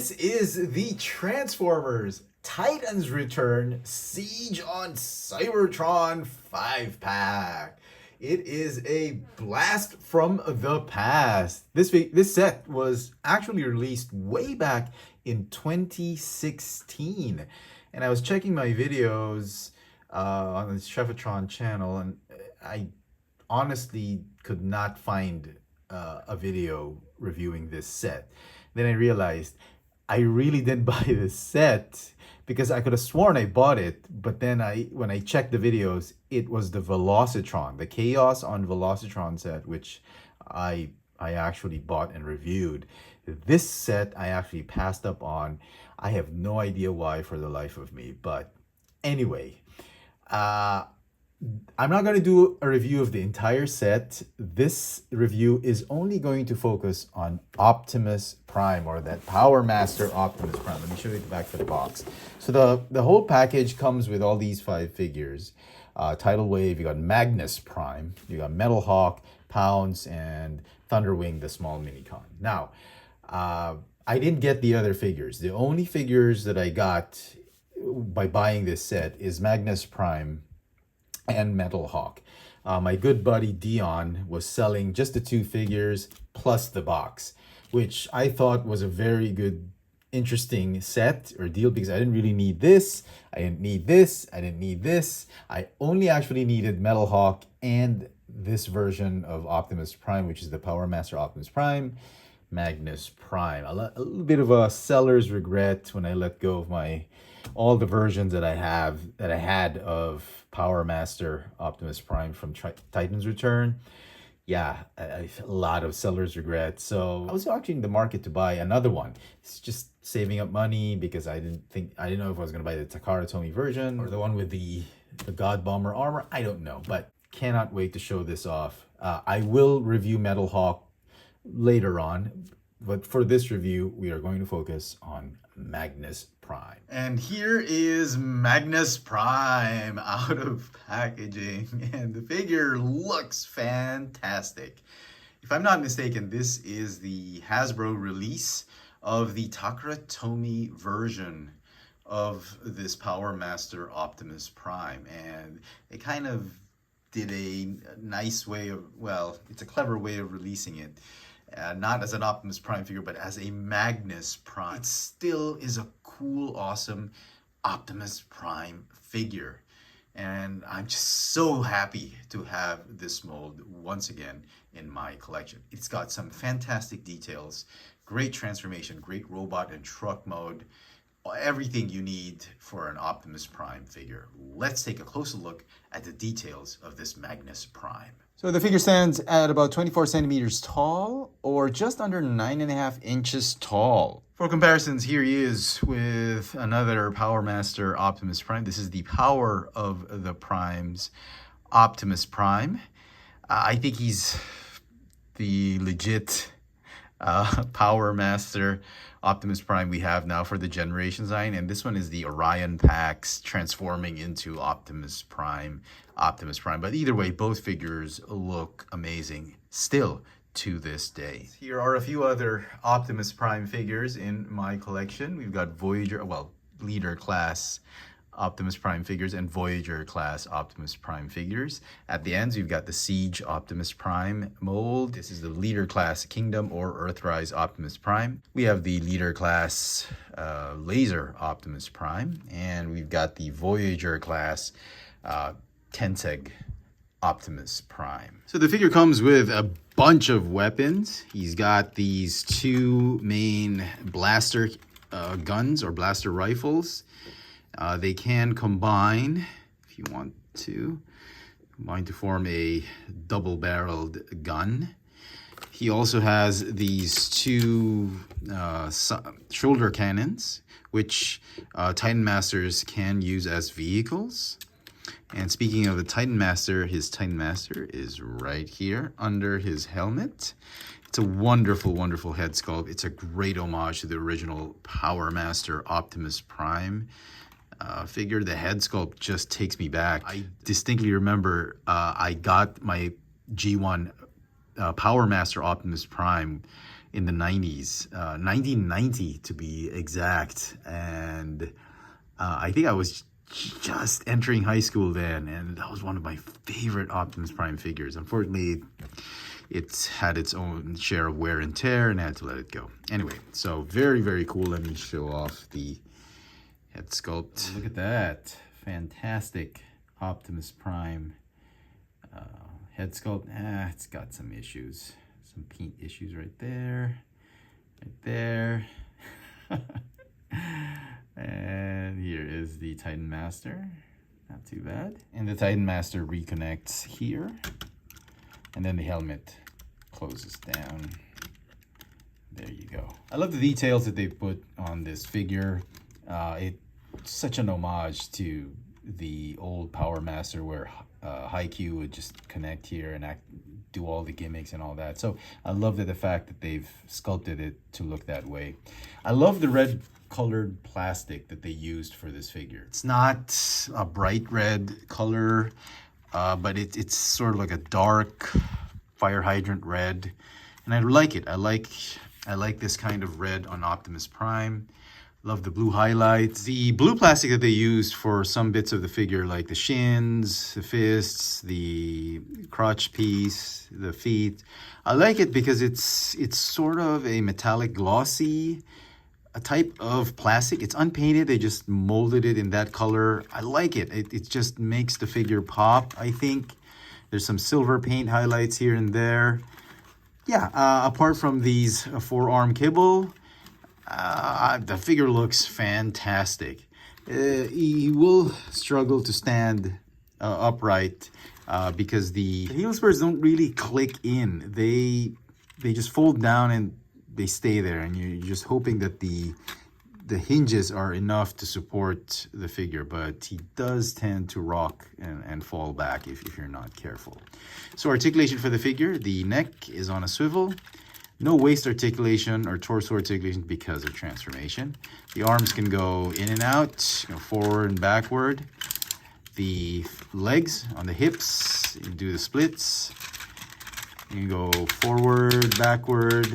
This is the Transformers Titans Return Siege on Cybertron 5-pack. It is a blast from the past. This set was actually released way back in 2016. And I was checking my videos on the Chefatron channel, and I honestly could not find a video reviewing this set. Then I realized I really didn't buy this set because I could have sworn I bought it, but then when I checked the videos, it was the Velocitron, the Chaos on Velocitron set, which I actually bought and reviewed. This set I actually passed up on. I have no idea why for the life of me, but anyway, I'm not going to do a review of the entire set. This review is only going to focus on Optimus Prime, or that Powermaster Optimus Prime. Let me show you the back of the box. So the whole package comes with all these 5 figures. Tidal Wave, you got Magnus Prime, you got Metal Hawk, Pounce, and Thunderwing, the small minicon. Now, I didn't get the other figures. The only figures that I got by buying this set is Magnus Prime and Metal Hawk. My good buddy Dion was selling just the 2 figures plus the box, which I thought was a very good, interesting set or deal, because I didn't really need this, I didn't need this, I didn't need this. I only actually needed Metal Hawk and this version of Optimus Prime, which is the Powermaster Optimus Prime, Magnus Prime. A little bit of a seller's regret when I let go of all the versions that I had of Powermaster Optimus Prime from Titans Return. Yeah, a lot of seller's regret. So I was actually in the market to buy another one. It's just saving up money because I didn't know if I was going to buy the Takara Tomy version or the one with the God Bomber armor. I don't know, but cannot wait to show this off. I will review Metal Hawk later on, but for this review, we are going to focus on Magnus Prime. And here is Magnus Prime out of packaging, and the figure looks fantastic. If I'm not mistaken, this is the Hasbro release of the Takara Tomy version of this Powermaster Optimus Prime, and they kind of did a nice way of, well, it's a clever way of releasing it. Not as an Optimus Prime figure, but as a Magnus Prime. It still is a cool, awesome Optimus Prime figure. And I'm just so happy to have this mold once again in my collection. It's got some fantastic details, great transformation, great robot and truck mode, everything you need for an Optimus Prime figure. Let's take a closer look at the details of this Magnus Prime. So the figure stands at about 24 centimeters tall, or just under 9.5 inches tall. For comparisons, here he is with another Powermaster Optimus Prime. This is the Power of the Primes Optimus Prime. I think he's the legit Powermaster Optimus Prime we have now for the Generations line, and this one is the Orion packs transforming into Optimus Prime. But either way, both figures look amazing still to this day. Here are a few other Optimus Prime figures in my collection. We've got Voyager, well, Leader class Optimus Prime figures and Voyager class Optimus Prime figures. At the ends, we've got the Siege Optimus Prime mold. This is the Leader class Kingdom or Earthrise Optimus Prime. We have the Leader class Laser Optimus Prime, and we've got the Voyager class Tenseg Optimus Prime. So the figure comes with a bunch of weapons. He's got these 2 main blaster guns or blaster rifles. They can combine, if you want to, combine to form a double-barreled gun. He also has these 2 shoulder cannons, which Titan Masters can use as vehicles. And speaking of the Titan Master, his Titan Master is right here under his helmet. It's a wonderful, wonderful head sculpt. It's a great homage to the original Powermaster Optimus Prime figure. The head sculpt just takes me back. I distinctly remember I got my G1 Powermaster Optimus Prime in the 90s, 1990 to be exact. And I think I was just entering high school then, and that was one of my favorite Optimus Prime figures. Unfortunately, it's had its own share of wear and tear, and I had to let it go. Anyway, so very, very cool. Let me show off the head sculpt. Look at that. Fantastic Optimus Prime head sculpt. It's got some issues. Some paint issues right there. Right there. And here is the Titan Master. Not too bad. And the Titan Master reconnects here. And then the helmet closes down. There you go. I love the details that they put on this figure. It's such an homage to the old Powermaster where Haikyuu would just connect here and do all the gimmicks and all that. So I love the fact that they've sculpted it to look that way. I love the red colored plastic that they used for this figure. It's not a bright red color, but it's sort of like a dark fire hydrant red, and I like it. I like this kind of red on Optimus Prime. Love the blue highlights. The blue plastic that they used for some bits of the figure, like the shins, the fists, the crotch piece, the feet. I like it because it's sort of a metallic glossy a type of plastic. It's unpainted. They just molded it in that color. I like it. It just makes the figure pop, I think. There's some silver paint highlights here and there. Yeah, apart from these forearm kibble, the figure looks fantastic. He will struggle to stand upright because the heel spurs don't really click in. They just fold down and they stay there, and you're just hoping that the hinges are enough to support the figure, but he does tend to rock and fall back if you're not careful. So articulation for the figure, the neck is on a swivel. No waist articulation or torso articulation because of transformation. The arms can go in and out, go forward and backward. The legs on the hips, you can do the splits. You can go forward, backward.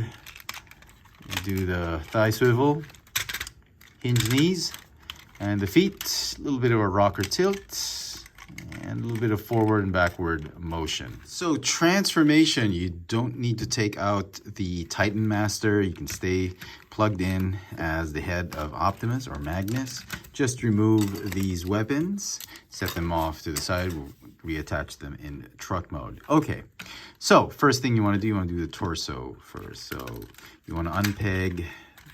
You do the thigh swivel, hinge knees, and the feet, a little bit of a rocker tilt, and a little bit of forward and backward motion. So transformation, you don't need to take out the Titan Master. You can stay plugged in as the head of Optimus or Magnus. Just remove these weapons, set them off to the side, we'll reattach them in truck mode. Okay, so first thing you want to do, you want to do the torso first. So you want to unpeg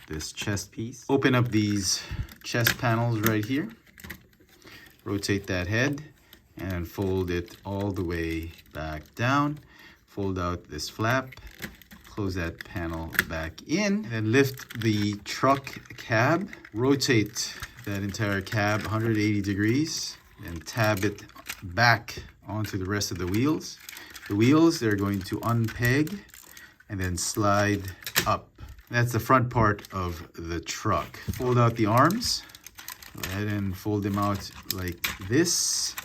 this chest piece. Open up these chest panels right here. Rotate that head and fold it all the way back down. Fold out this flap. Close that panel back in. And lift the truck cab. Rotate that entire cab 180 degrees. And tab it back onto the rest of the wheels. The wheels, they're going to unpeg and then slide up. That's the front part of the truck. Fold out the arms. Go ahead and fold them out like this.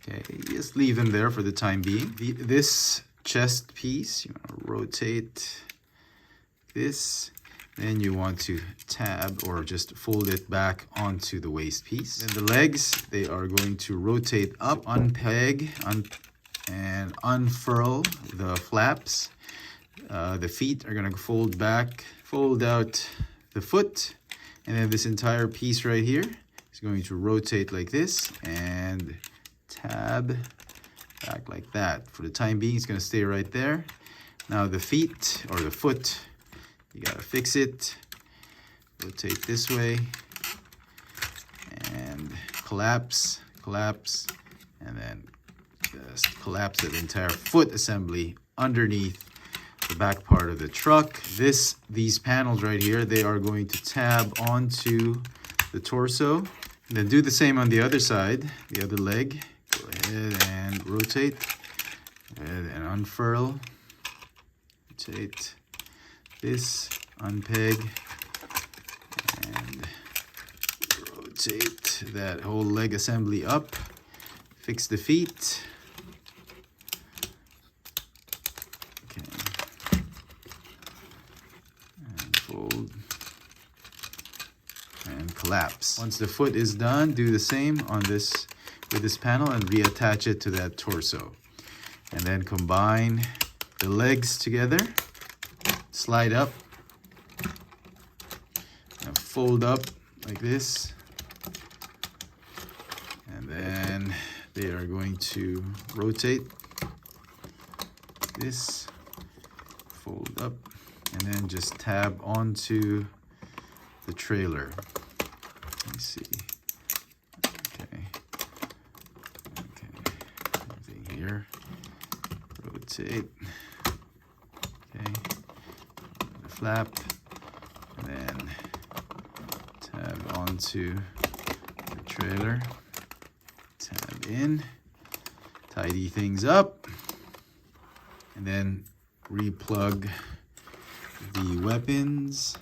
Okay, just leave them there for the time being. This chest piece, you want to rotate this. Then you want to tab or just fold it back onto the waist piece. Then the legs, they are going to rotate up, unpeg, and unfurl the flaps. The feet are going to fold back, fold out the foot, and then this entire piece right here is going to rotate like this and tab back like that. For the time being, it's going to stay right there. Now the feet or the foot, you got to fix it. Rotate this way and collapse, and then just collapse the entire foot assembly underneath the back part of the truck. These panels right here, they are going to tab onto the torso. And then do the same on the other side, the other leg. Go ahead and rotate. Go ahead and unfurl. Rotate this, unpeg, and rotate that whole leg assembly up. Fix the feet. collapse. Once the foot is done, do the same on this with this panel and reattach it to that torso. And then combine the legs together, slide up, and fold up like this. And then they are going to rotate this, fold up, and then just tab onto the trailer. Let me see. Okay. Everything here. Rotate. Okay. The flap, and then tab onto the trailer. Tab in. Tidy things up, and then replug the weapons.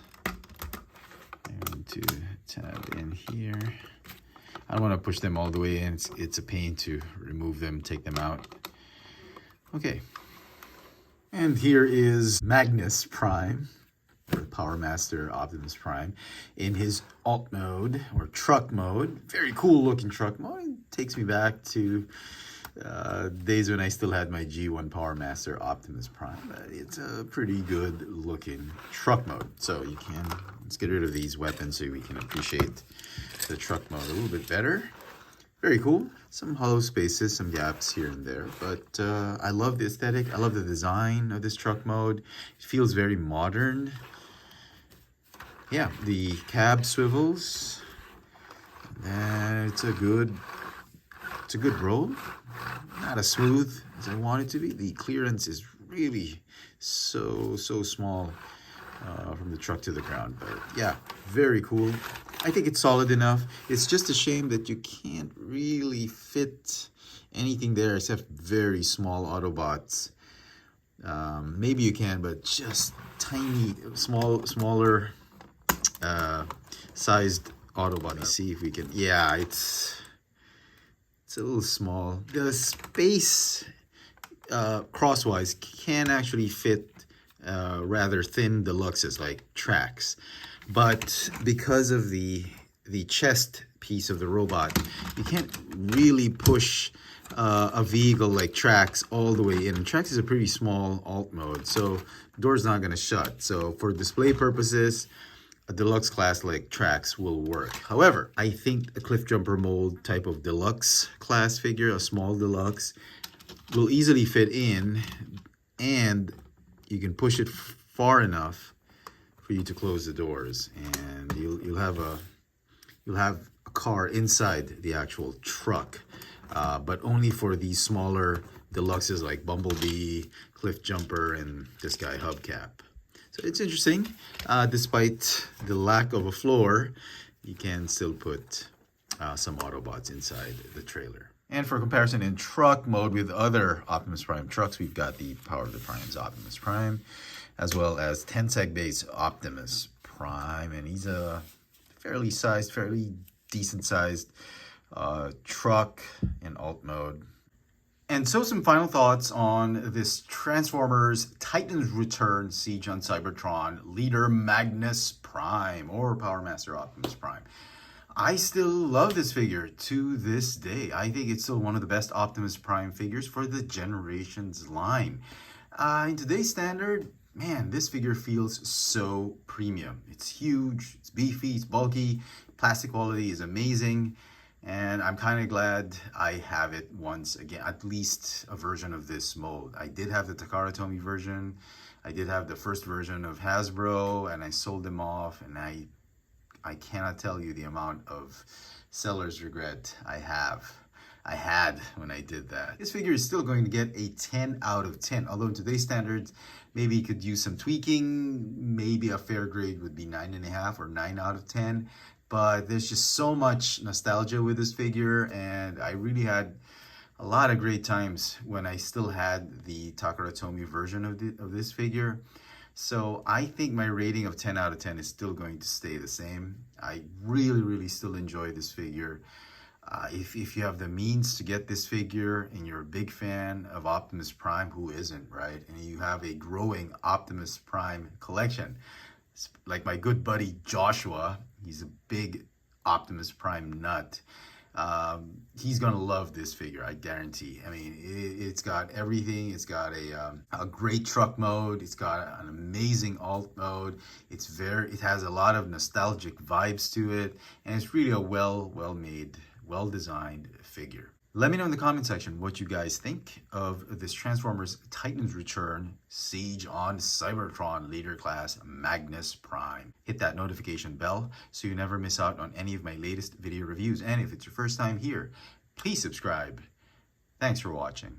I'm going to tab in here. I don't want to push them all the way in. It's a pain to remove them, take them out. Okay. And here is Magnus Prime, or Powermaster Optimus Prime, in his alt mode, or truck mode. Very cool looking truck mode. It takes me back to days when I still had my G1 Powermaster Optimus Prime. It's a pretty good looking truck mode. So let's get rid of these weapons so we can appreciate the truck mode a little bit better. Very cool. Some hollow spaces, some gaps here and there, but I love the aesthetic. I love the design of this truck mode. It feels very modern. Yeah, the cab swivels. And it's a good roll. Not as smooth as I want it to be. The clearance is really so small from the truck to the ground. But yeah, very cool. I think it's solid enough. It's just a shame that you can't really fit anything there except very small Autobots. Maybe you can, but just tiny, smaller sized Autobot. See if we can. Yeah, it's a little small. The space crosswise can actually fit rather thin deluxes like tracks, but because of the chest piece of the robot, you can't really push a vehicle like tracks all the way in. And tracks is a pretty small alt mode, so the door's not going to shut. So for display purposes, a deluxe class like tracks will work. However, I think a cliff jumper mold type of deluxe class figure, a small deluxe, will easily fit in, and you can push it far enough for you to close the doors, and you'll have a car inside the actual truck, but only for these smaller deluxes like Bumblebee, Cliff Jumper, and this guy Hubcap. So it's interesting. Despite the lack of a floor, you can still put some Autobots inside the trailer. And for comparison in truck mode with other Optimus Prime trucks, we've got the Power of the Primes Optimus Prime, as well as Tensec-based Optimus Prime. And he's a fairly decent sized truck in alt mode. And so some final thoughts on this Transformers Titans Return Siege on Cybertron leader Magnus Prime, or Powermaster Optimus Prime. I still love this figure to this day. I think it's still one of the best Optimus Prime figures for the Generations line. In today's standard, man, this figure feels so premium. It's huge, it's beefy, it's bulky, plastic quality is amazing. And I'm kind of glad I have it once again, at least a version of this mold. I did have the Takara Tomy version. I did have the first version of Hasbro, and I sold them off. And I cannot tell you the amount of seller's regret I had when I did that. This figure is still going to get a 10 out of 10. Although in today's standards, maybe it could use some tweaking. Maybe a fair grade would be 9.5 or 9 out of 10. But there's just so much nostalgia with this figure, and I really had a lot of great times when I still had the Takara Tomy version of this figure. So I think my rating of 10 out of 10 is still going to stay the same. I really still enjoy this figure. If you have the means to get this figure and you're a big fan of Optimus Prime, who isn't, right? And you have a growing Optimus Prime collection, like my good buddy Joshua. He's a big Optimus Prime nut. He's gonna love this figure, I guarantee. I mean, it's got everything. It's got a great truck mode. It's got an amazing alt mode. It has a lot of nostalgic vibes to it, and it's really a well made, well designed figure. Let me know in the comment section what you guys think of this Transformers Titans Return Siege on Cybertron Leader Class Magnus Prime. Hit that notification bell so you never miss out on any of my latest video reviews. And if it's your first time here, please subscribe. Thanks for watching.